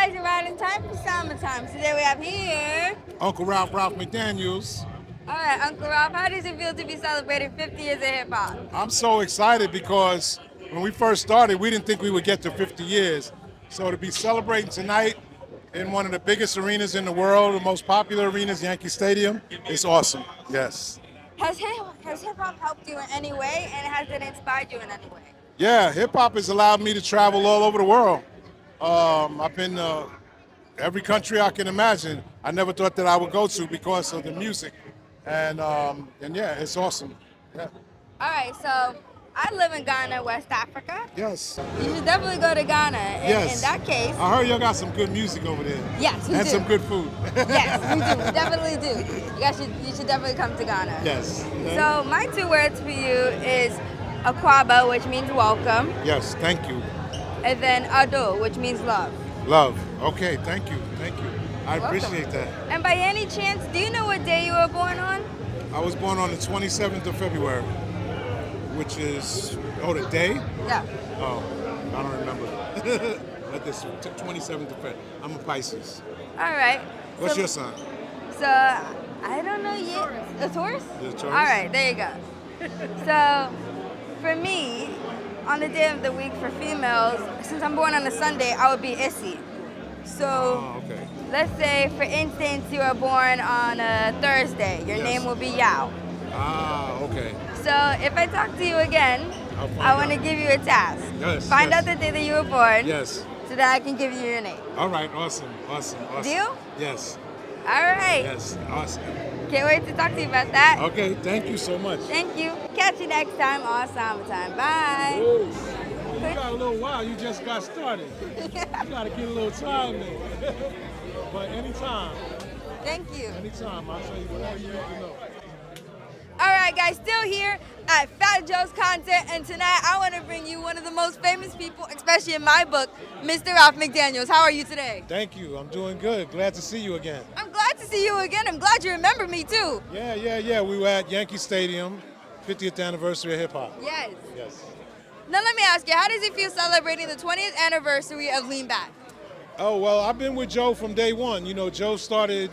guys, you're right in time for summertime. Today we have here. Uncle Ralph McDaniels. All right, Uncle Ralph, how does it feel to be celebrating 50 years of hip hop? I'm so excited because when we first started, we didn't think we would get to 50 years. So to be celebrating tonight in one of the biggest arenas in the world, the most popular arenas, Yankee Stadium, is awesome. Yes. Has hip hop helped you in any way, and has it inspired you in any way? Yeah, hip hop has allowed me to travel all over the world. I've been every country I can imagine. I never thought that I would go to because of the music, and yeah, it's awesome. Yeah. All right, so I live in Ghana, West Africa. Yes. You should definitely go to Ghana. Yes. In that case, I heard y'all got some good music over there. yes, we And do. some good food. Yes, we do. We definitely do. You should definitely come to Ghana. Yes. So my 2 words for you is Akwaba, which means welcome, Yes, thank you. and then Ado, which means love. Love. Okay, thank you. Thank you. I Welcome. appreciate that. And by any chance, do you know what day you were born on? I was born on the 27th of February, which is, the day? Yeah. Oh, I don't remember. But this 27th of February. I'm a Pisces. All right. What's your sign? So I don't know yet. A Taurus? You're a Taurus? All right, there you go. So for me, on the day of the week for females, since I'm born on a Sunday, I would be Issy. So Oh, okay. let's say, for instance, you were born on a Thursday. Your Yes. name will be Yao. Ah, okay. So if I talk to you again, I'll find I want to out. give you a task. Yes, Find yes. out the day that you were born Yes. so that I can give you your name. All right, awesome. Deal? Yes, All right. yes, awesome. Can't wait to talk to you about that. Okay, thank you so much. Thank you. Catch you next time on Summertime. Bye. You got a little while, you just got started. You gotta get a little time in. But anytime, Thank you. I'll tell you whatever you need to know. All right, guys, still here at Fat Joe's concert, and tonight I want to bring you one of the most famous people, especially in my book, Mr. Ralph McDaniels. How are you today? Thank you, I'm doing good. Glad to see you again. I'm glad to see you again. I'm glad you remember me too. Yeah. We were at Yankee Stadium, 50th anniversary of hip hop. Yes. Yes. Now let me ask you, how does it feel celebrating the 20th anniversary of Lean Back? Oh, well, I've been with Joe from day one. You know, Joe started,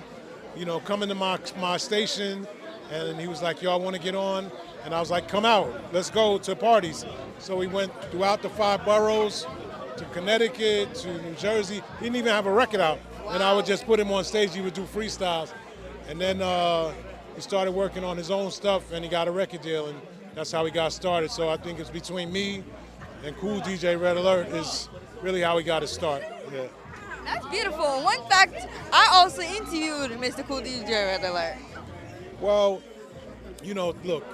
coming to my station, and he was like, yo, I want to get on. And I was like, come out, let's go to parties. So we went throughout the 5 boroughs, to Connecticut, to New Jersey. He didn't even have a record out. And I would just put him on stage, he would do freestyles. And then he started working on his own stuff, and he got a record deal, and that's how he got started. So I think it's between me and Cool DJ Red Alert is really how he got his start. Yeah. That's beautiful. One fact, I also interviewed Mr. Cool DJ Red Alert. Well, look,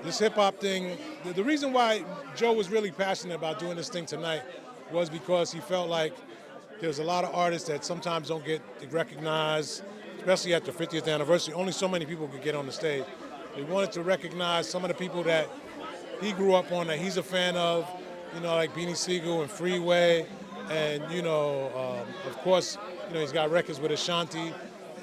this hip hop thing, the reason why Joe was really passionate about doing this thing tonight was because he felt like there's a lot of artists that sometimes don't get recognized, especially at the 50th anniversary. Only so many people could get on the stage. He wanted to recognize some of the people that he grew up on, that he's a fan of, like Beanie Siegel and Freeway, and, of course, he's got records with Ashanti.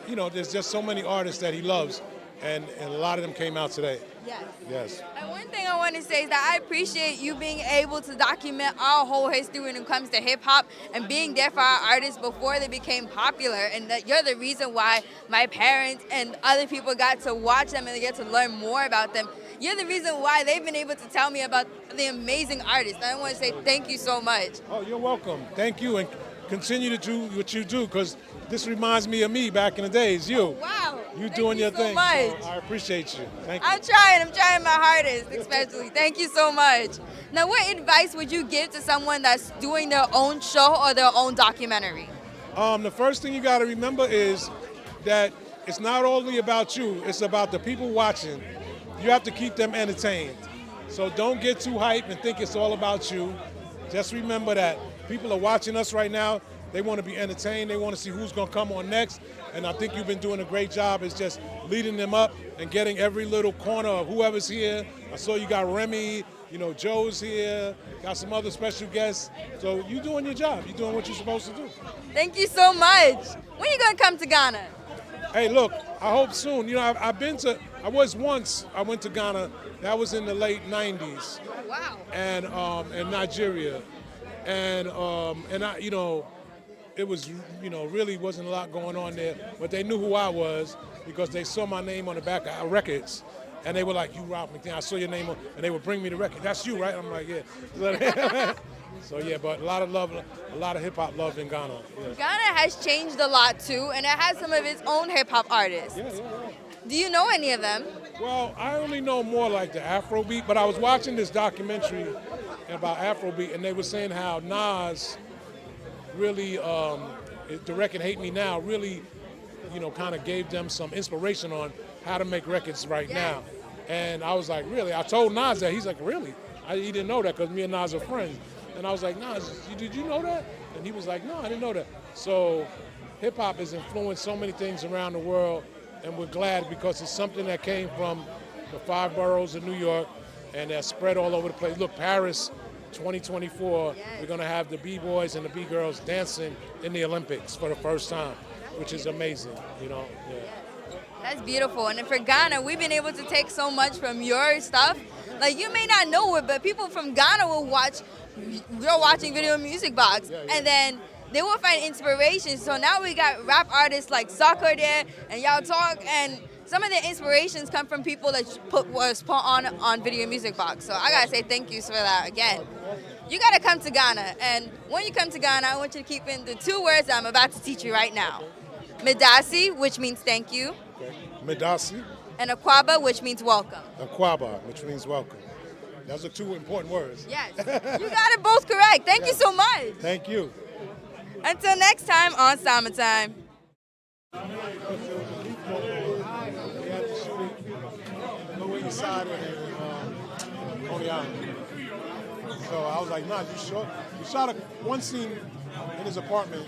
There's just so many artists that he loves, and a lot of them came out today. Yes. Yes. And one thing I want to say is that I appreciate you being able to document our whole history when it comes to hip hop and being there for our artists before they became popular. And that you're the reason why my parents and other people got to watch them and get to learn more about them. You're the reason why they've been able to tell me about the amazing artists. And I want to say thank you so much. Oh, you're welcome. Thank you, and continue to do what you do, because this reminds me of me back in the days. You. Oh, wow. You doing your so thing. Much. So I appreciate you. Thank you. I'm trying my hardest, especially. Thank you so much. Now, what advice would you give to someone that's doing their own show or their own documentary? The first thing you got to remember is that it's not only about you, it's about the people watching. You have to keep them entertained. So don't get too hyped and think it's all about you. Just remember that people are watching us right now. They want to be entertained. They want to see who's going to come on next. And I think you've been doing a great job. It's just leading them up and getting every little corner of whoever's here. I saw you got Remy, Joe's here, got some other special guests. So you're doing your job. You're doing what you're supposed to do. Thank you so much. When are you going to come to Ghana? Hey, look, I hope soon. I went to Ghana. That was in the late 90s. Wow. And in Nigeria. And it was, really wasn't a lot going on there, but they knew who I was because they saw my name on the back of our records. And they were like, you Ralph McDaniels, I saw your name on, and they would bring me the record. That's you, right? I'm like, yeah. So yeah, but a lot of love, a lot of hip hop love in Ghana. Yeah. Ghana has changed a lot too, and it has some of its own hip hop artists. Yeah. Do you know any of them? Well, I only know more like the Afrobeat, but I was watching this documentary about Afrobeat, and they were saying how Nas really, Direct and Hate Me Now, really, kind of gave them some inspiration on how to make records right now. And I was like, really? I told Nas that. He's like, really? He didn't know that because me and Nas are friends. And I was like, Nas, did you know that? And he was like, no, I didn't know that. So hip-hop has influenced so many things around the world, and we're glad because it's something that came from the 5 boroughs of New York and that spread all over the place. Look, Paris 2024, we're going to have the B-boys and the B-girls dancing in the Olympics for the first time, which is amazing, Yeah. That's beautiful. And for Ghana, we've been able to take so much from your stuff. Like, you may not know it, but people from Ghana will watch, you're watching Video Music Box, and then they will find inspiration. So now we got rap artists like Soccer there, and y'all talk, and some of the inspirations come from people that was put on Video Music Box. So I gotta say thank you for that again. You gotta come to Ghana, and when you come to Ghana, I want you to keep in the 2 words I'm about to teach you right now. Medasi, which means thank you. Okay. Medasi. And Akwaba, which means welcome. Akwaba, which means welcome. Those are 2 important words. Yes, you got it both correct. Thank you so much. Thank you. Until next time on Summertime. Lower East Side and Coney Island. So I was like, nah, you sure? We shot one scene in his apartment,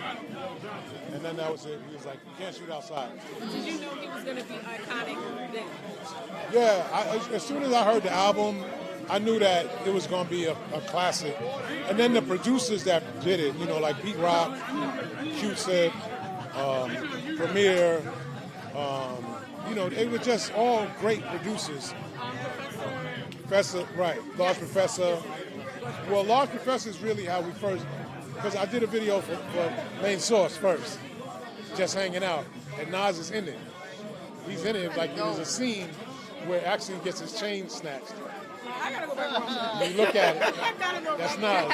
and then that was it. He was like, you can't shoot outside. Did you know he was going to be iconic then? Yeah, as soon as I heard the album, I knew that it was going to be a classic. And then the producers that did it, like Pete Rock, Q-Tip, Premier, they were just all great producers. Professor, right, Large Professor. Well, Large Professor is really how we first, because I did a video for Main Source first, just hanging out, and Nas is in it. He's in it, like there's a scene where actually he gets his chain snatched. I gotta go back and You look at it, that's Nas.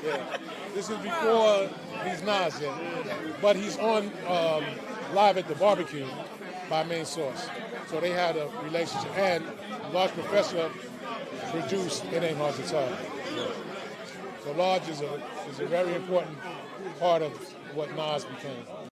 Yeah. This is before he's Nas, but he's on Live at the Barbecue by Main Source. So they had a relationship, and Large Professor produced It Ain't Hard to Tell. So Large is a very important part of what Nas became.